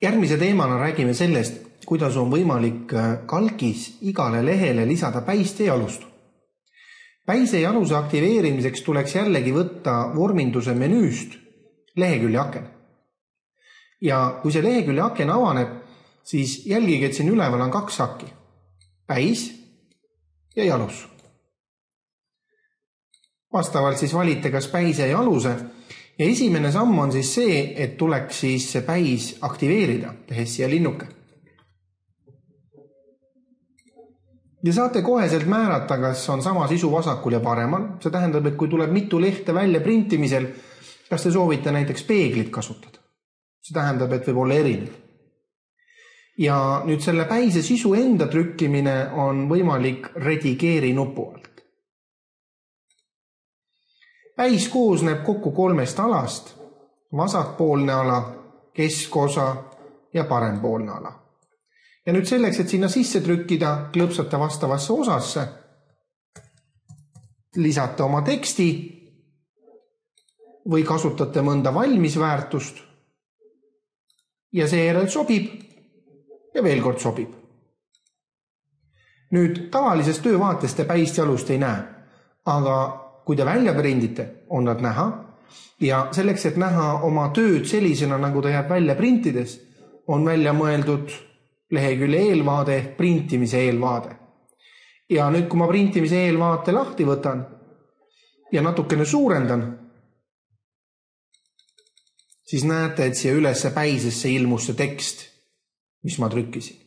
Järgmise teemana räägime sellest, kuidas on võimalik kalkis igale lehele lisada päiste ja alust. Päise ja aluse aktiveerimiseks tuleks jällegi võtta vorminduse menüüst lehekülje aken. Ja kui see lehekülje aken avaneb, siis jälgige, et siin üleval on 2 akki. Päis ja jalus. Vastavalt siis valite kas päise ja aluse. Ja esimene samm on siis see, et tuleks siis see päis aktiveerida, tehes siia linnuke. Ja saate koheselt määrata, kas on sama sisu vasakul ja paremal. See tähendab, et kui tuleb mitu lehte välja printimisel, kas te soovite näiteks peeglit kasutada. See tähendab, et võib olla erinev. Ja nüüd selle päise sisu enda trükkimine on võimalik redigeeri nupu alt. Päis koosneb kokku 3 alast, vasakpoolne ala, keskosa ja parempoolne ala. Ja nüüd selleks, et sinna sisse trükkida, klõpsate vastavasse osasse, lisate oma teksti või kasutate mõnda valmisväärtust ja seejärel sobib ja veel kord sobib. Nüüd tavalises töövaates te päist jalust ei näe, aga kui te välja prindite, on nad näha ja selleks, et näha oma tööd sellisena, nagu ta jääb välja printides, on välja mõeldud lehekülje eelvaade ehk printimise eelvaade. Ja nüüd, kui ma printimise eelvaate lahti võtan ja natukene suurendan, siis näete, et siia ülesse päisesse ilmus see tekst, mis ma trükkisin.